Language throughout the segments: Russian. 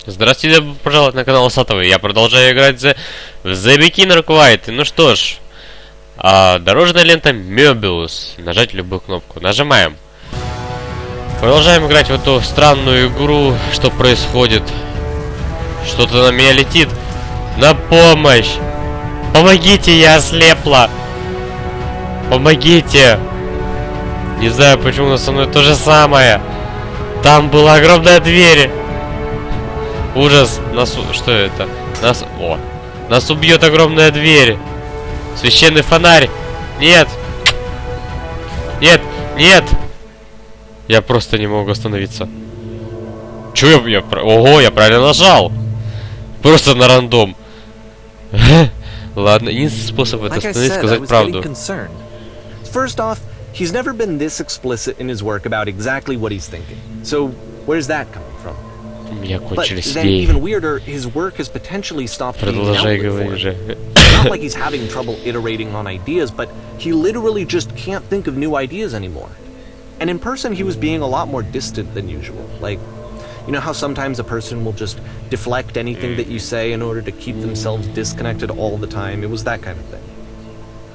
Здравствуйте, добро пожаловать на канал Усатого. Я продолжаю играть в The Beginner Quiet. Ну что ж, дорожная лента Möbius. Нажать любую кнопку. Нажимаем. Продолжаем играть в эту странную игру. Что происходит? Что-то на меня летит. На помощь! Помогите, я ослепла! Помогите! Не знаю, почему, но со мной то же самое. Там была огромная дверь. Ужас. Что это? Нас убьет огромная дверь. Священный фонарь. Нет. Нет. Нет. Я просто не могу остановиться. Чё я... Ого, я правильно нажал. Просто на рандом. Ладно, единственный способ это остановить, сказать правду. He's never been this explicit in his work about exactly what he's thinking. So, where's that coming from? But then even weirder, his work has potentially stopped being an outlet for him. It's not like he's having trouble iterating on ideas, but he literally just can't think of new ideas anymore. And in person, he was being a lot more distant than usual. Like, you know how sometimes a person will just deflect anything that you say in order to keep themselves disconnected all the time? It was that kind of thing.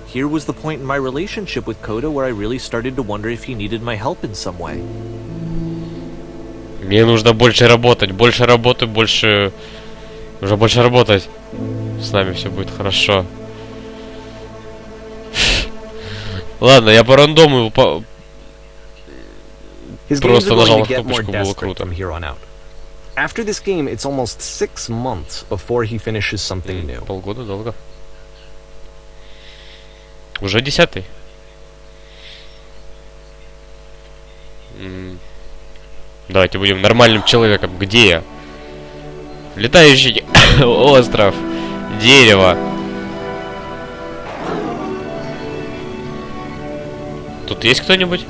Here was the point in my relationship with Koda where I really started to wonder if he needed my help in some way. Мне нужно больше работать, больше работы, больше... Нужно больше работать. С нами все будет хорошо. Ладно, я по рандому просто нажал на кнопочку, было круто. After this game, it's almost 6 months before he finishes something new. Полгода долго. Уже 10-й. Давайте будем нормальным человеком. Где я? Летающий остров. Дерево. Тут есть кто-нибудь?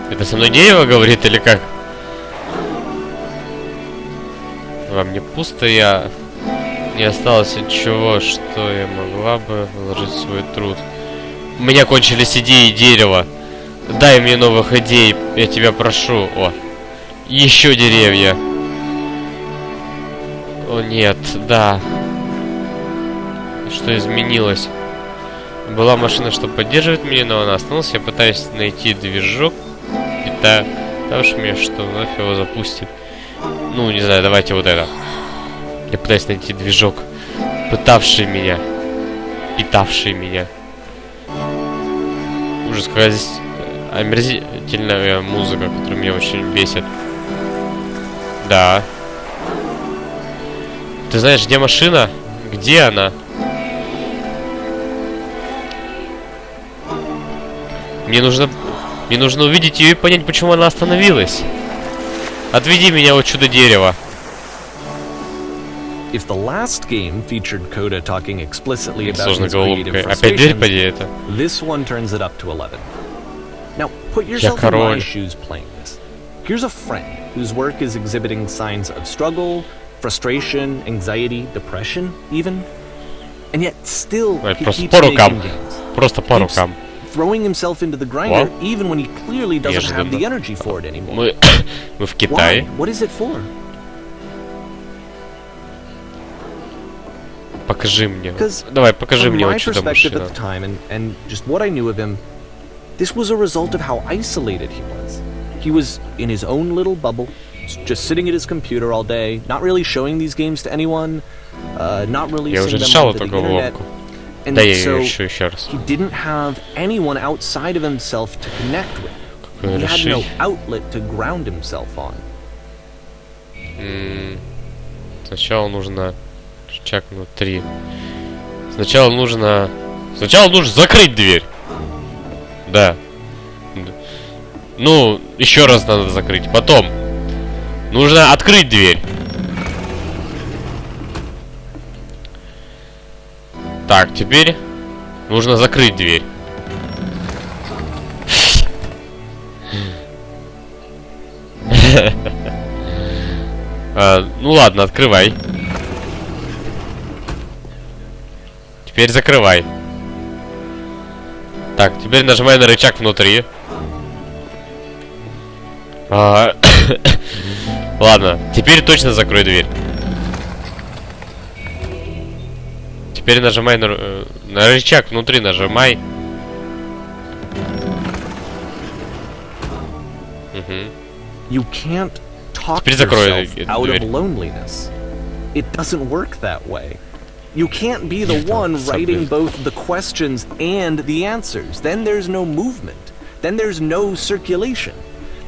Это со мной дерево говорит или как? Во мне пусто, я... Не осталось ничего, что я могла бы вложить в свой труд. У меня кончились идеи дерева. Дай мне новых идей, я тебя прошу. О, еще деревья. О нет, да. Что изменилось? Была машина, что поддерживает меня, но она осталась. Я пытаюсь найти движок. Питавший меня, что вновь его запустит. Ну, не знаю, давайте вот это. Я пытаюсь найти движок, пытавший меня, питавший меня. Ужас, какая здесь омерзительная музыка, которая меня очень бесит. Да. Ты знаешь, где машина? Где она? Мне нужно увидеть ее и понять, почему она остановилась. Отведи меня от чудо-дерева. If the last game featured Koda talking explicitly about his creative frustrations, this one turns it up to 11. Now, put yourself in my shoes playing this. Here's a friend whose work is exhibiting signs of struggle, frustration, anxiety, depression, even. And yet still he keeps making games. Просто по рукам. Throwing himself into the grinder even when he clearly doesn't have the energy for it anymore. Мы в Китае. Why? What is it for? Покажи мне. Давай, покажи мне вот чудо машина. And just what I knew of him, this was a result of how isolated he was. He was in his own little bubble, just sitting at his computer all day, not really showing these games to anyone, not releasing them onto the internet. And so he didn't have anyone outside of himself to connect with. He had no outlet to ground himself on. Сначала нужно чакнуть 3. Сначала нужно закрыть дверь. Да. Ну, еще раз надо закрыть. Потом нужно открыть дверь. Так, теперь нужно закрыть дверь. Ну ладно, открывай. Теперь закрывай. Так, теперь нажимай на рычаг внутри. Ладно, теперь точно закрой дверь. Теперь нажимай на рычаг внутри, нажимай. You can't talk Теперь закрой yourself out of дверь. loneliness. It doesn't work that way. You can't be the one writing both the questions and the answers. Then there's no movement. Then there's no circulation.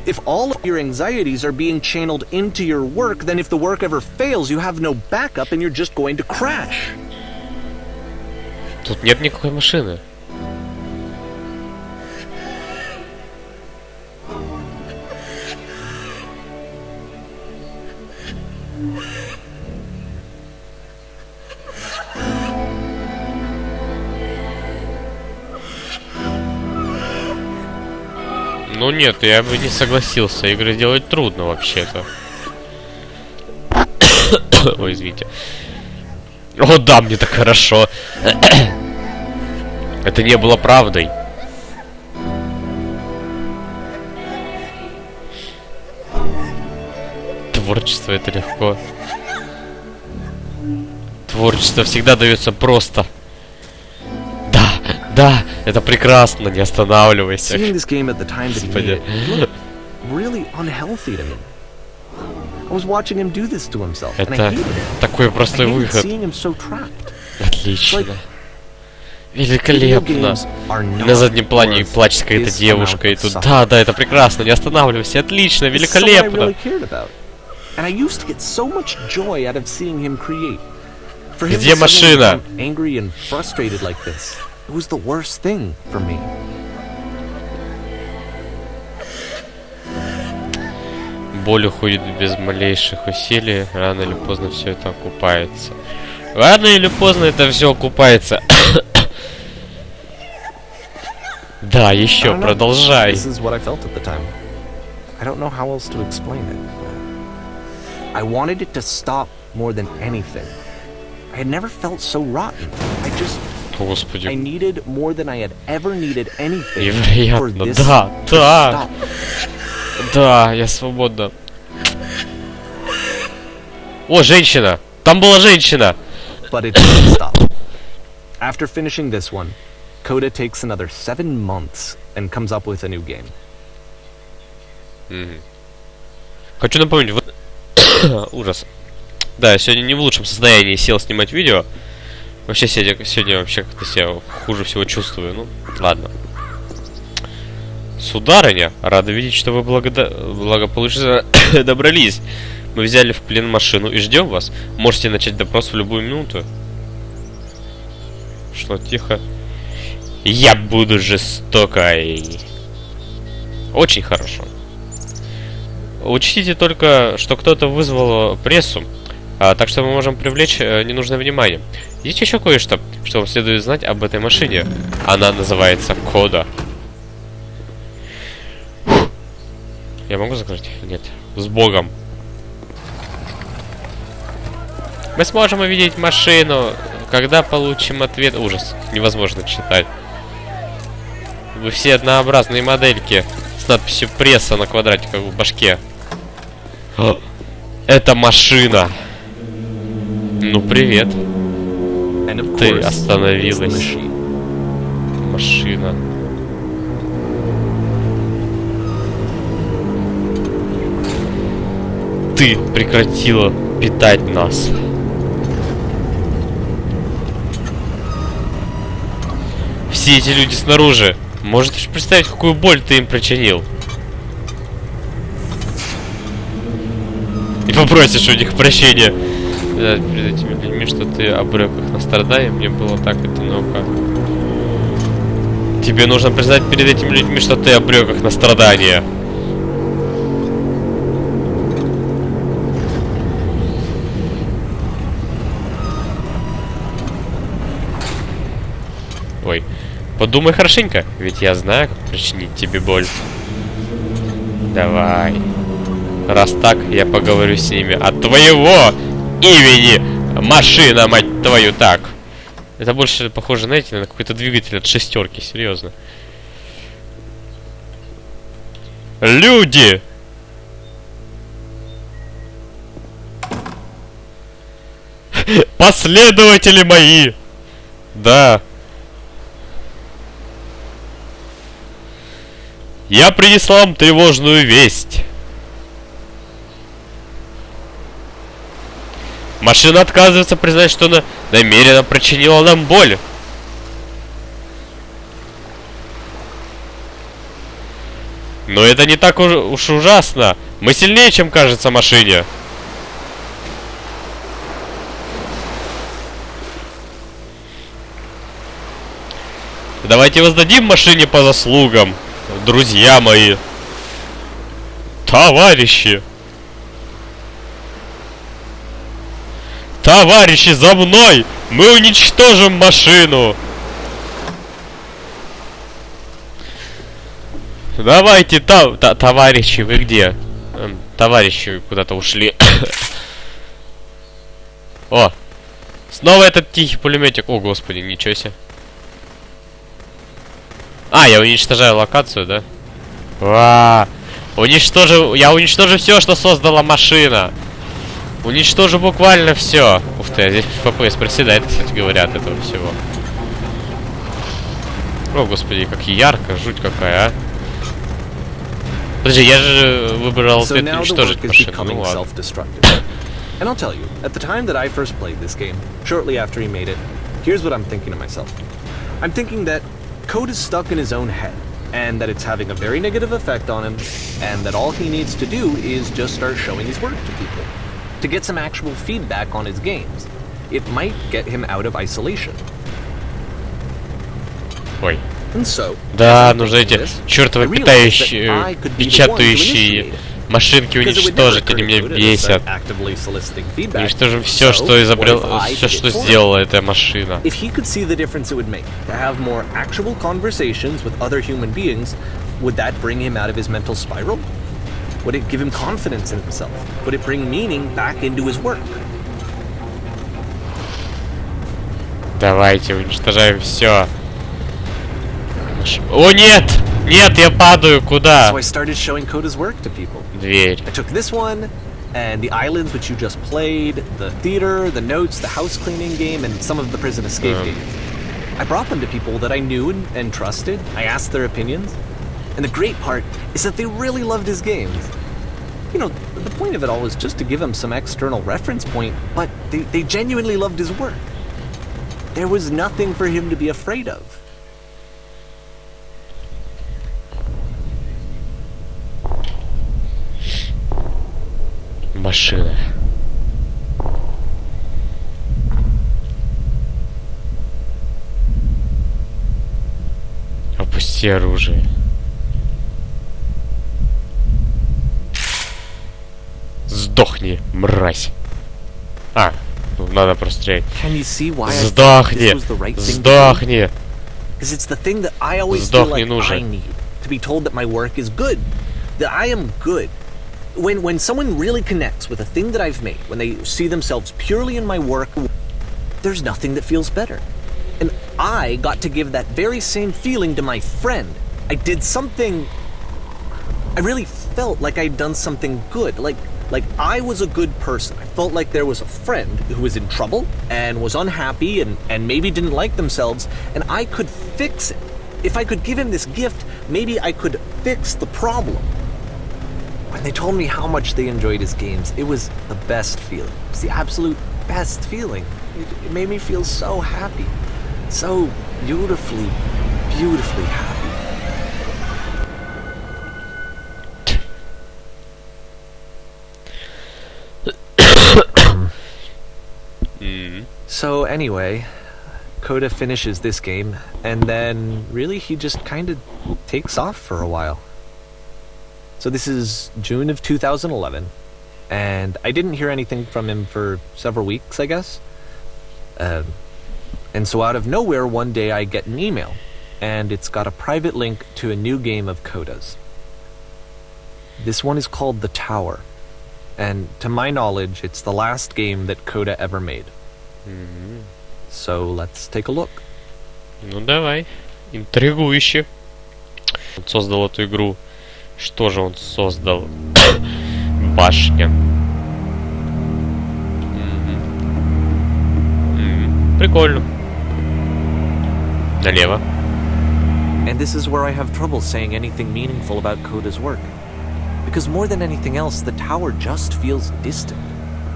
If all of your anxieties are being channeled into your work, then if the work ever fails, you have no backup and you're just going to crash. Тут нет никакой машины. Ну нет, я бы не согласился. Игры делать трудно вообще-то. Ой, извините. О, да, мне так хорошо. Это не было правдой. Творчество — это легко. Творчество всегда дается просто. Да, это прекрасно, не останавливайся. Господи. Это такой простой выход. Отлично. Великолепно. На заднем плане плачет какая-то девушка, и тут... Да, это прекрасно, не останавливайся. Отлично, великолепно. Где машина? It was the worst thing for me. Боль уходит без малейших усилий. Рано или поздно все это окупается. Рано или поздно это все окупается. Да, еще продолжай. This is what I felt at the time. I don't know how else to explain it. I wanted it to stop more than anything. I had never felt so rotten. Господи. I needed more than I had ever needed anything. Невероятно. Да, я свободна. О, женщина! Там была женщина! But it didn't stop. After finishing this one, Coda takes another 7 months and comes up with a new game. Хочу напомнить, вот... Ужас. Да, я сегодня не в лучшем состоянии сел снимать видео. Вообще сегодня вообще как-то себя хуже всего чувствую. Ну, ладно. Сударыня, рада видеть, что вы благополучно добрались. Мы взяли в плен машину и ждем вас. Можете начать допрос в любую минуту. Что, тихо? Я буду жестокой. Очень хорошо. Учтите только, что кто-то вызвал прессу. Так что мы можем привлечь ненужное внимание. Есть еще кое-что, что вам следует знать об этой машине. Она называется Кода. Я могу закрыть? Нет. С Богом. Мы сможем увидеть машину, когда получим ответ. Ужас. Невозможно читать. Вы все однообразные модельки с надписью «Пресса» на квадратиках в башке. Это машина. Ну, привет. Ты остановилась. Машина. Ты прекратила питать нас. Все эти люди снаружи. Можешь представить, какую боль ты им причинил? И попросишь у них прощения перед этими людьми, что ты обрек их на страдания. Мне было так, это ну-ка. Тебе нужно признать перед этими людьми, что ты обрек их на страдания. Ой, подумай хорошенько, ведь я знаю, как причинить тебе боль. Давай. Раз так, я поговорю с ними. От твоего имени, машина, мать твою, так. Это больше похоже, знаете, на какой-то двигатель от шестерки, серьезно. Люди! Последователи мои! Да. Я принесла вам тревожную весть. Машина отказывается признать, что она намеренно причинила нам боль. Но это не так уж ужасно. Мы сильнее, чем кажется машине. Давайте воздадим машине по заслугам, друзья мои. Товарищи. Товарищи, за мной! Мы уничтожим машину! Давайте, товарищи, вы где? Товарищи куда-то ушли. О! Снова этот тихий пулеметик. О, господи, ничего себе. А, я уничтожаю локацию, да? Я уничтожу все, что создала машина. Уничтожу буквально все. Ух ты, а здесь FPS проседает, кстати говоря, от этого всего. О, господи, как ярко, жуть какая, а. Подожди, я же выбрал ответ уничтожить машину. Ну ладно. And I'll tell you, at the time that I first played this game, shortly after he made it, here's what I'm thinking to myself. I'm thinking that Code is stuck in his own head, and that it's having a very negative effect on him, and that all he needs to do is just start showing his work to people, to get some actual feedback on his games. It might get him out of isolation. Ой. And so, да, нужно эти чертовы печатающие машинки уничтожить, они меня бесят. Уничтожим все, что изобрел, все, что сделала эта машина. If he could see the difference it would make to have more actual conversations with other human beings, would that bring him out of his mental spiral? Would it give him confidence in himself? Would it bring meaning back into his work? Давайте уничтожаем все. О нет! Нет, я падаю, куда? So I started showing Coda's work to people. Дверь. I took this one, and the islands which you just played, the theater, the notes, the house cleaning game, and some of the prison escape games. I brought them to people that I knew and trusted. I asked their opinions. And the great part is that they really loved his games. You know, the point of it all was just to give him some external reference point, but they genuinely loved his work. There was nothing for him to be afraid of. Машина. Опусти оружие. Сдохни, мразь. А, надо прострелять. Сдохни! Сдохни! Сдохни, нужен. To be told that my work is good, that I am good. When someone really connects with a thing that I've made, when they see themselves purely in my work, there's nothing that feels better. And I got to give that very same feeling to my friend. I did something... I really felt like I'd done something good, like I was a good person. I felt like there was a friend who was in trouble and was unhappy and maybe didn't like themselves, and I could fix it. If I could give him this gift, maybe I could fix the problem. When they told me how much they enjoyed his games, it was the best feeling. It was the absolute best feeling. It made me feel so happy. So beautifully, beautifully happy. So anyway, Coda finishes this game, and then really he just kind of takes off for a while. So this is June of 2011, and I didn't hear anything from him for several weeks, I guess. And so out of nowhere, one day I get an email, and it's got a private link to a new game of Coda's. This one is called The Tower, and to my knowledge, it's the last game that Coda ever made. So let's take a look. Ну давай, интригующе. Он создал эту игру. Что же он создал? Башня. Прикольно. Налево. And this is where I have trouble saying anything meaningful about Coda's work. Because more than anything else, the tower just feels distant.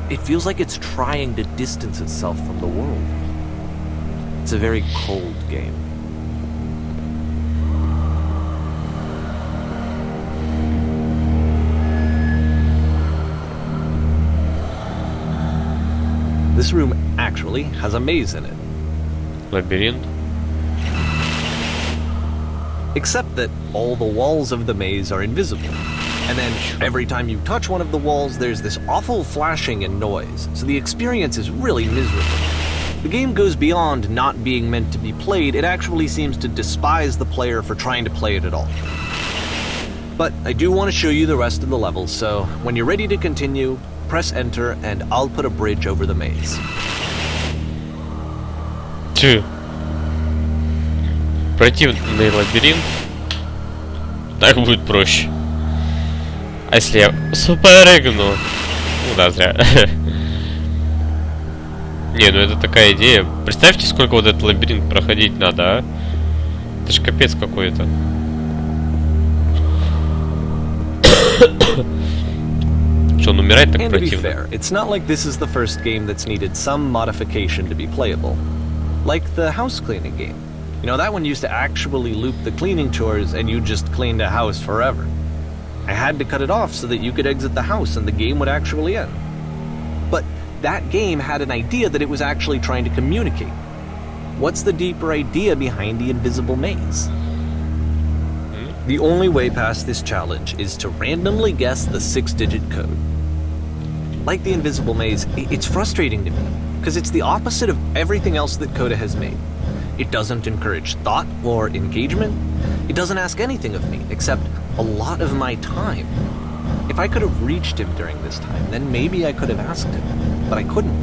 It feels like it's trying to distance itself from the world. It's a very cold game. This room actually has a maze in it. Лабиринт. Except that all the walls of the maze are invisible. And then every time you touch one of the walls, there's this awful flashing and noise. So the experience is really miserable. The game goes beyond not being meant to be played. It actually seems to despise the player for trying to play it at all. But I do want to show you the rest of the levels, so when you're ready to continue, press enter and I'll put a bridge over the maze. Противный лабиринт. Так будет проще. А если я спрыгну? Ну да, зря. Не, ну это такая идея. Представьте, сколько вот этот лабиринт проходить надо, а? Это ж капец какой-то. Что, он умирает так противно? It's not like this is the first game that's needed some modification to be playable. Like the house cleaning game. You know, that one used to actually loop the cleaning chores and you just cleaned a house forever. I had to cut it off so that you could exit the house and the game would actually end. But that game had an idea that it was actually trying to communicate. What's the deeper idea behind the invisible maze? The only way past this challenge is to randomly guess the 6-digit code. Like the invisible maze, it's frustrating to me, because it's the opposite of everything else that Coda has made. It doesn't encourage thought or engagement. It doesn't ask anything of me, except a lot of my time. If I could have reached him during this time, then maybe I could have asked him, but I couldn't.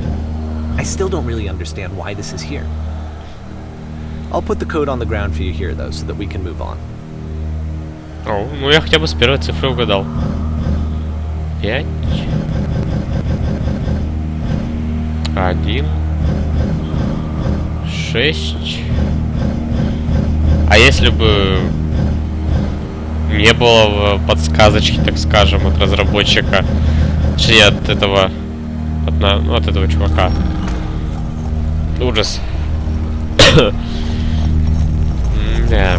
I still don't really understand why this is here. I'll put the code on the ground for you here, though, so that we can move on. О, ну я хотя бы с первой цифры угадал. 5. 1. 6. А если бы не было подсказочки, так скажем, от разработчика, точнее от этого, от этого чувака. Ужас. Да.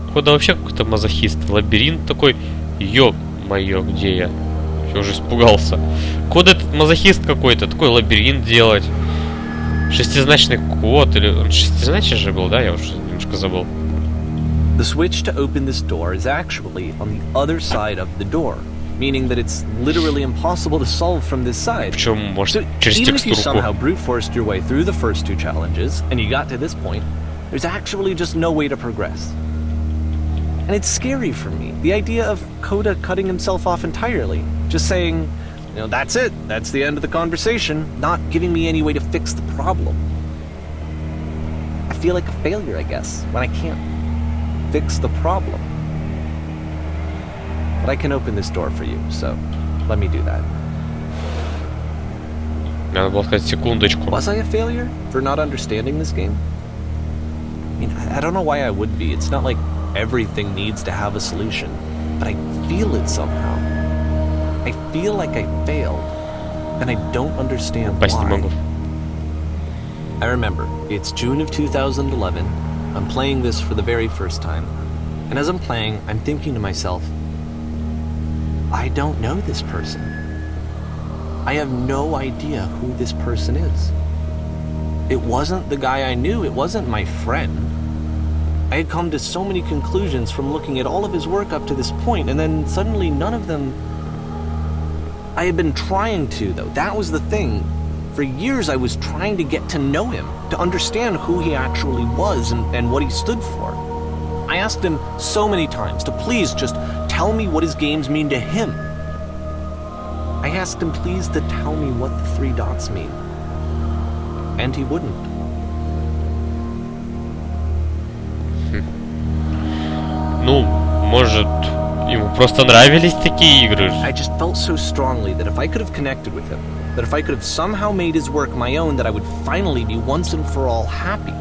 Походу вообще какой-то мазохист. Лабиринт такой. Ё-моё, где я? Я уже испугался. Код этот мазохист какой-то. Такой лабиринт делать. Шестизначный код. Или он шестизначный же был, да? Я уже немножко забыл. The switch to open this door is actually on the other side of the door, meaning that it's literally impossible to solve from this side. Причем, может, через even if you текстурку. somehow brute forced your way through the first 2 challenges and you got to this point, there's actually just no way to progress. And it's scary for me, the idea of Coda cutting himself off entirely, just saying, you know, that's it, that's the end of the conversation, not giving me any way to fix the problem. I feel like a failure, I guess, when I can't fix the problem. But I can open this door for you, so let me do that. Надо было сказать секундочку. Was I a failure for not understanding this game? I mean, I don't know why I would be. It's not like everything needs to have a solution, but I feel it somehow. I feel like I failed, and I don't understand why. I remember, it's June of 2011. I'm playing this for the very first time, and as I'm playing, I'm thinking to myself, I don't know this person. I have no idea who this person is. It wasn't the guy I knew, it wasn't my friend. I had come to so many conclusions from looking at all of his work up to this point, and then suddenly none of them... I had been trying to, though. That was the thing. For years I was trying to get to know him, to understand who he actually was and what he stood for. I asked him so many times to please just tell me what his games mean to him. I asked him please to tell me what the 3 dots mean. And he wouldn't. Ну, может, ему просто нравились такие игры. I just felt so strongly that if I could have connected with him, that if I could have somehow made his work my own, that I would finally be once and for all happy.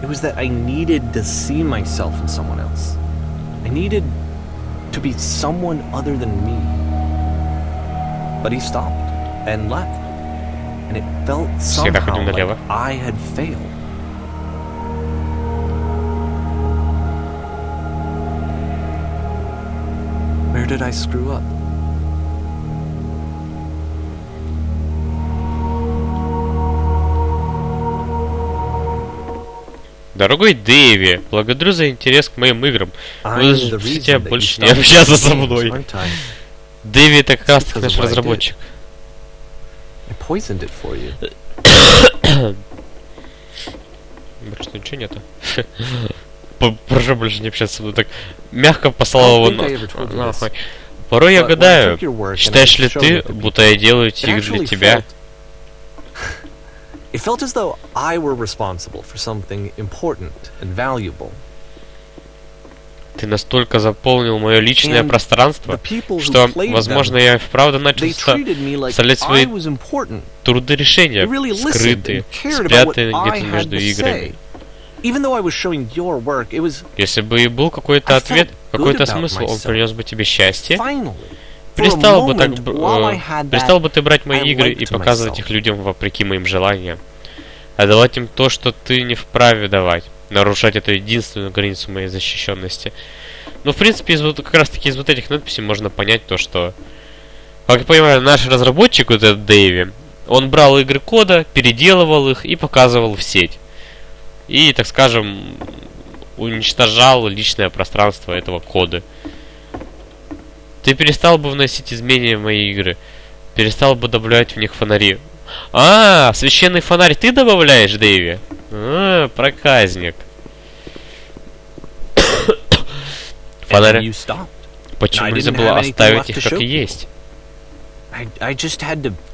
It was that I needed to see myself in someone else. I needed to be someone other than me. But he stopped and left. And it felt somehow like I had failed. Where did I screw up? Дорогой Дейви, благодарю за интерес к моим играм. Вы хотите больше не общаться со мной. Дейви — это как раз таки наш разработчик. Больше ничего нету. Прошу больше не общаться со мной. Так мягко послал его нахуй. Порой я гадаю, считаешь ли ты, будто я делаю эти игры для тебя? It felt as though I were responsible for something important and valuable. Ты настолько заполнил мое личное пространство, что, возможно, я вправду начал вставлять свои трудорешения, скрытые, спрятанные где-то между играми. Если бы и был какой-то ответ, какой-то смысл, он принес бы тебе счастье. Перестал бы ты брать мои игры и показывать их людям вопреки моим желаниям, а давать им то, что ты не вправе давать, нарушать эту единственную границу моей защищенности. Ну, в принципе, как раз таки из вот этих надписей можно понять то, что, как я понимаю, наш разработчик, вот этот Дейви, он брал игры кода, переделывал их и показывал в сеть. И, так скажем, уничтожал личное пространство этого кода. Ты перестал бы вносить изменения в мои игры. Перестал бы добавлять в них фонари. А, священный фонарь ты добавляешь, Дейви? А, проказник. Фонарь. Почему нельзя было оставить их как и есть?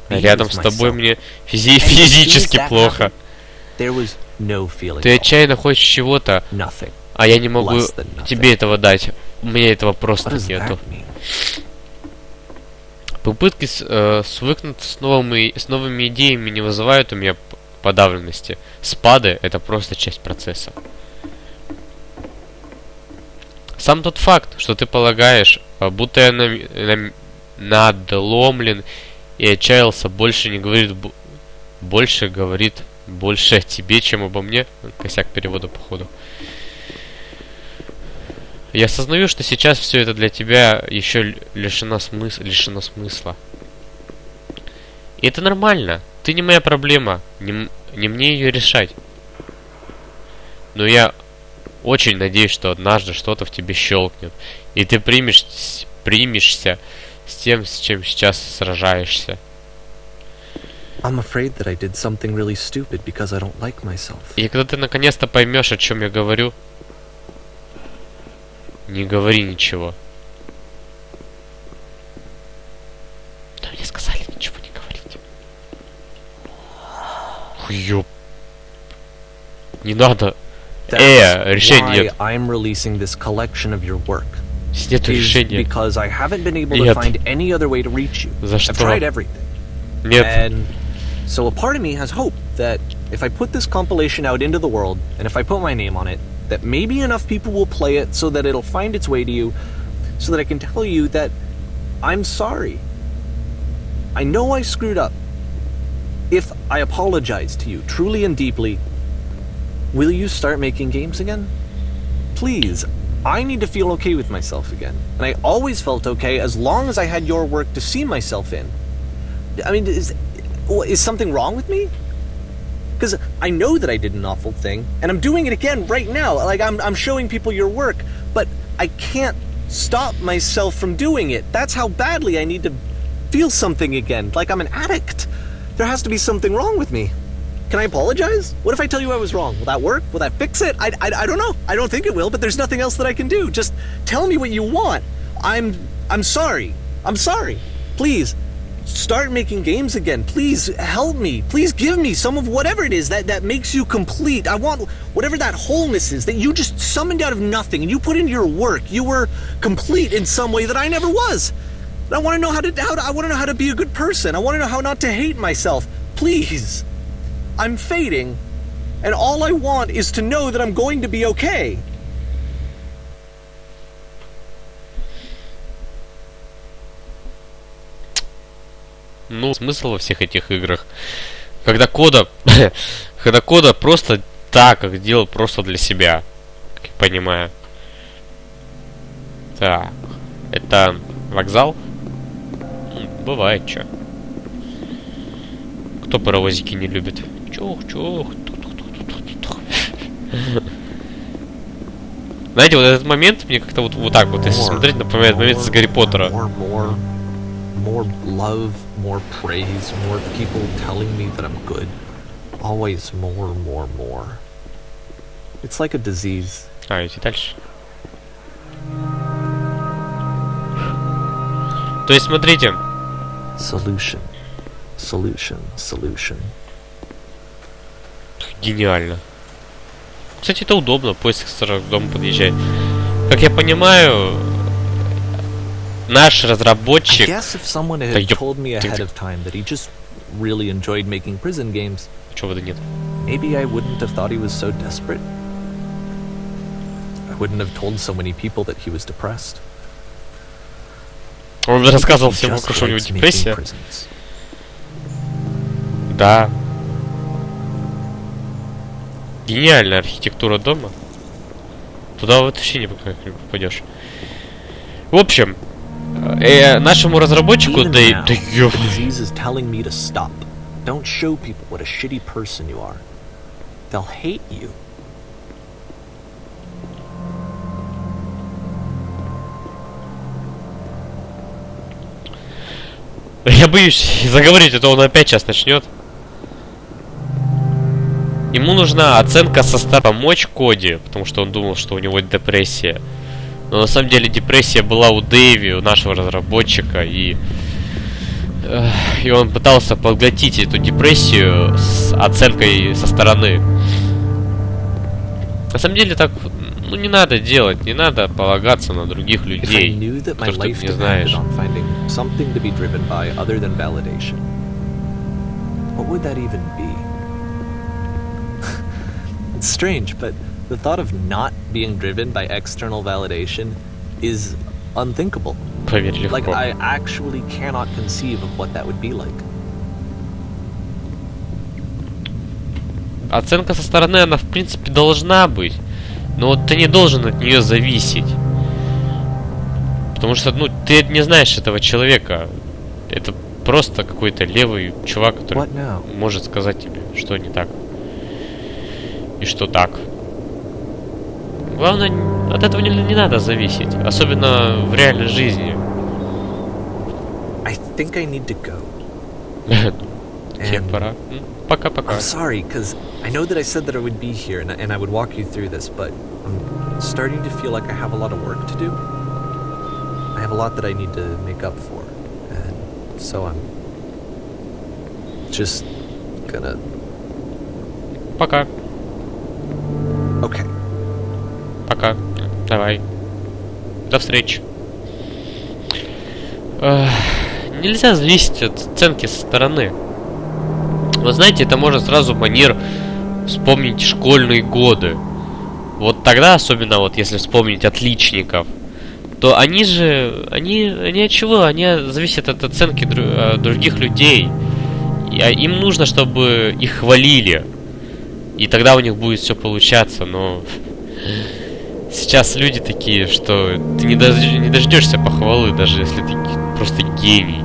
Рядом с тобой мне физически плохо. Ты отчаянно хочешь чего-то, а я не могу тебе этого дать. У меня этого просто нету. Попытки свыкнуться с новыми идеями не вызывают у меня подавленности. Спады — это просто часть процесса. Сам тот факт, что ты полагаешь, будто я надломлен и отчаялся, говорит больше о тебе, чем обо мне. Косяк перевода, походу. Я осознаю, что сейчас все это для тебя еще лишено смысла. И это нормально. Ты не моя проблема. Не мне ее решать. Но я очень надеюсь, что однажды что-то в тебе щелкнет. И ты примешься с тем, с чем сейчас сражаешься. И когда ты наконец-то поймешь, о чем я говорю, не говори ничего. Да мне сказали ничего не говорить. Хуёп. Не надо. Решения нет. Здесь нету решения. Нет. За что? Нет. So a part of me has hope that if I put this compilation out into the world, and if I put my name on it, that maybe enough people will play it so that it'll find its way to you, so that I can tell you that I'm sorry. I know I screwed up. If I apologize to you truly and deeply, will you start making games again? Please, I need to feel okay with myself again. And I always felt okay as long as I had your work to see myself in. I mean, is something wrong with me? Because I know that I did an awful thing, and I'm doing it again right now. Like, I'm showing people your work, but I can't stop myself from doing it. That's how badly I need to feel something again, like I'm an addict. There has to be something wrong with me. Can I apologize? What if I tell you I was wrong? Will that work? Will that fix it? I don't know. I don't think it will, but there's nothing else that I can do. Just tell me what you want. I'm sorry. I'm sorry. Please, start making games again. Please help me. Please give me some of whatever it is that makes you complete. I want whatever that wholeness is that you just summoned out of nothing and you put into your work. You were complete in some way that I never was. And I want to know how to be a good person. I want to know how not to hate myself. Please. I'm fading, and all I want is to know that I'm going to be okay. Ну, смысл во всех этих играх. Когда кода просто так, как делал просто для себя. Как я понимаю. Так. Это вокзал? Бывает, чё. Кто паровозики не любит? Чух-чух. Знаете, вот этот момент мне как-то вот так вот, если смотреть, напоминает момент из Гарри Поттера. More love, more praise, more people telling me that I'm good. Always more. It's like a disease. Идти дальше. То есть, смотрите. Solution. Гениально. Кстати, это удобно, поиск сразу к дому подъезжает. Как я понимаю, наш разработчик... Чего вода нет? Maybe I wouldn't have thought he was so desperate. I wouldn't have told so many people that he was depressed. Он рассказывал всем вокруг, что у него депрессия. Да. Гениальная архитектура дома. Туда вообще не попадешь. В общем, нашему разработчику, я боюсь заговорить, а то он опять сейчас начнет. Ему нужна оценка со стороны помочь Коди, потому что он думал, что у него депрессия. Но на самом деле депрессия была у Дейви, у нашего разработчика, и он пытался поглотить эту депрессию с оценкой со стороны. На самом деле так, не надо делать, не надо полагаться на других людей, потому что ты не знаешь. It's strange, but the thought of not being driven by external validation is unthinkable. Like, I actually cannot conceive of what that would be like. Оценка со стороны, она в принципе должна быть, но вот ты не должен от нее зависеть. Потому что, ты не знаешь этого человека. Это просто какой-то левый чувак, который может сказать тебе, что не так. И что так. Главное, от этого не надо зависеть. Особенно в реальной жизни. I think I need to go. Тебе пора. Пока-пока. I'm sorry, because I know that I said that I would be here and I would walk you through this, but I'm starting to feel like I have a lot of work to do. I have a lot that I need to make up for. And so I'm just gonna... Пока. Okay. Пока. Давай. До встречи. Нельзя зависеть от оценки со стороны. Вы знаете, это может сразу манер вспомнить школьные годы. Вот тогда, особенно вот если вспомнить отличников, то они от чего? Они зависят от оценки других людей. И им нужно, чтобы их хвалили. И тогда у них будет все получаться, но сейчас люди такие, что ты не дождешься похвалы, даже если ты просто гений.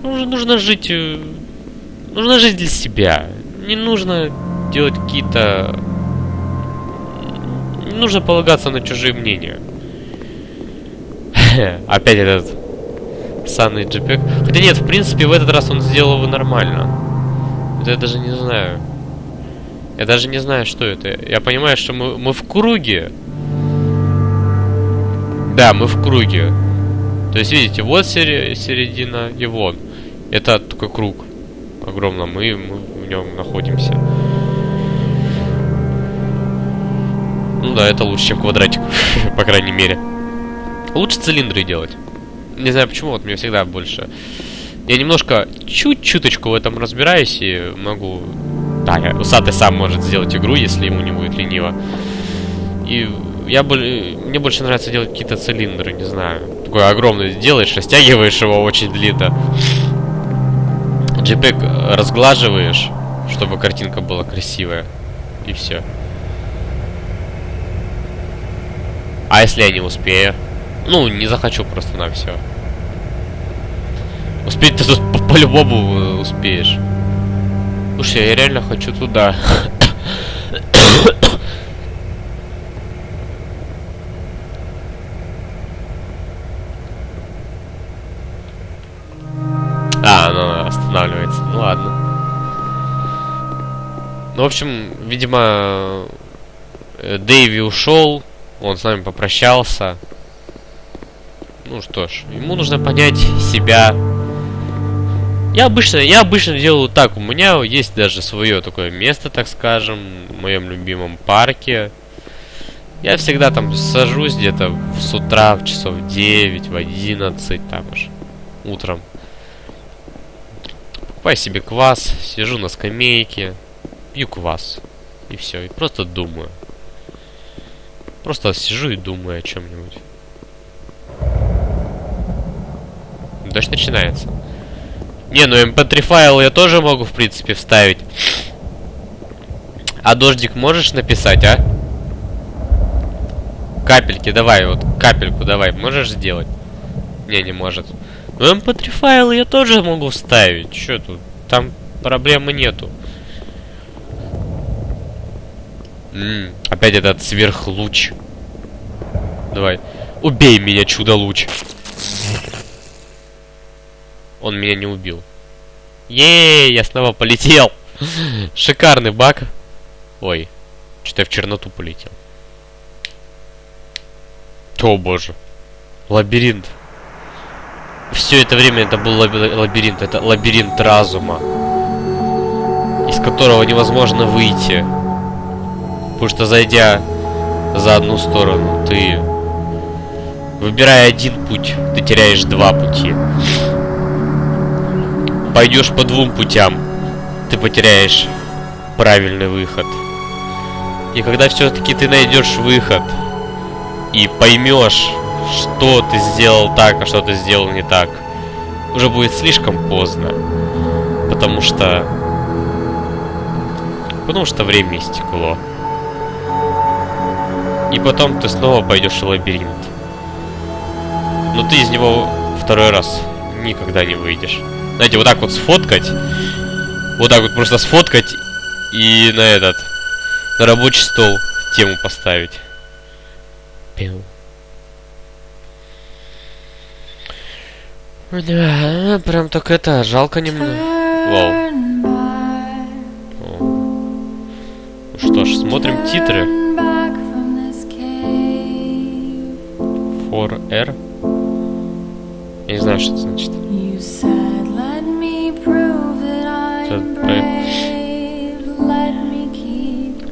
Нужно жить для себя. Не нужно делать какие-то... Не нужно полагаться на чужие мнения. Опять этот санный джипек. Хотя нет, в принципе, в этот раз он сделал его нормально. Вот я даже не знаю. Я даже не знаю, что это. Я понимаю, что мы в круге. Да, мы в круге. То есть, видите, вот середина и вон. Это такой круг. Огромно. Мы в нем находимся. Ну да, это лучше, чем квадратик. По крайней мере. Лучше цилиндры делать. Не знаю почему, вот мне всегда больше... Я немножко, чуть-чуточку в этом разбираюсь и могу... Да, Усатый сам может сделать игру, если ему не будет лениво. И мне больше нравится делать какие-то цилиндры, не знаю. Такой огромный делаешь, растягиваешь его очень длинно. JPEG разглаживаешь, чтобы картинка была красивая. И все. А если я не успею? Ну, не захочу просто на все. Успеть ты тут по-любому успеешь. Слушай, я реально хочу туда. Она останавливается. Ну ладно. Ну, в общем, видимо, Дейви ушел. Он с нами попрощался. Ну что ж, ему нужно понять себя. Я обычно делаю так. У меня есть даже свое такое место, так скажем, в моем любимом парке. Я всегда там сажусь где-то с утра, в часов 9, в 11, там уж, утром. Покупаю себе квас, сижу на скамейке, пью квас. И все, и просто думаю. Просто сижу и думаю о чем-нибудь. Дождь начинается. Не, ну MP3 файл я тоже могу, в принципе, вставить. А дождик можешь написать, а? Капельки, давай, вот капельку давай, можешь сделать? Не может. Ну MP3 файл я тоже могу вставить. Чё тут? Там проблемы нету. Опять этот сверхлуч. Давай. Убей меня, чудо-луч. Он меня не убил. Ей, я снова полетел. Шикарный баг. Ой, что-то я в черноту полетел. О боже. Лабиринт. Все это время это был лабиринт. Это лабиринт разума, из которого невозможно выйти. Потому что, зайдя за одну сторону, ты, выбирая один путь, ты теряешь два пути. Пойдешь по двум путям, ты потеряешь правильный выход. И когда все-таки ты найдешь выход и поймешь, что ты сделал так, а что ты сделал не так, уже будет слишком поздно. Потому что время истекло. И потом ты снова пойдешь в лабиринт. Но ты из него второй раз никогда не выйдешь. Знаете, вот так вот сфоткать. Вот так вот просто сфоткать и на рабочий стол тему поставить. Пиу. Да, прям так это, жалко немного. Вау. Ну что ж, смотрим титры. 4R. Я не знаю, что это значит.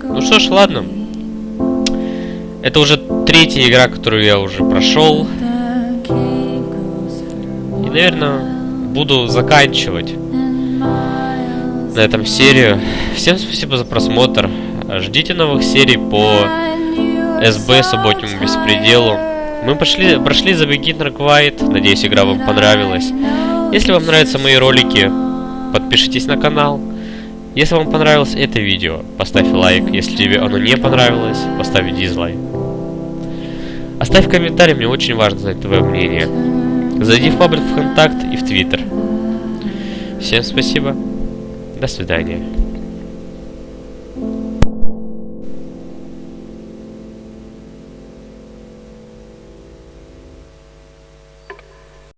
Ну что ж, ладно. Это уже третья игра, которую я уже прошел. И, наверное, буду заканчивать на этом серию. Всем спасибо за просмотр. Ждите новых серий по СБ, субботнему беспределу. Мы прошли The Beginner Guide. Надеюсь, игра вам понравилась. Если вам нравятся мои ролики, подпишитесь на канал. Если вам понравилось это видео, поставь лайк. Если тебе оно не понравилось, поставь дизлайк. Оставь комментарий, мне очень важно знать твое мнение. Зайди в паблик ВКонтакт и в Твиттер. Всем спасибо. До свидания.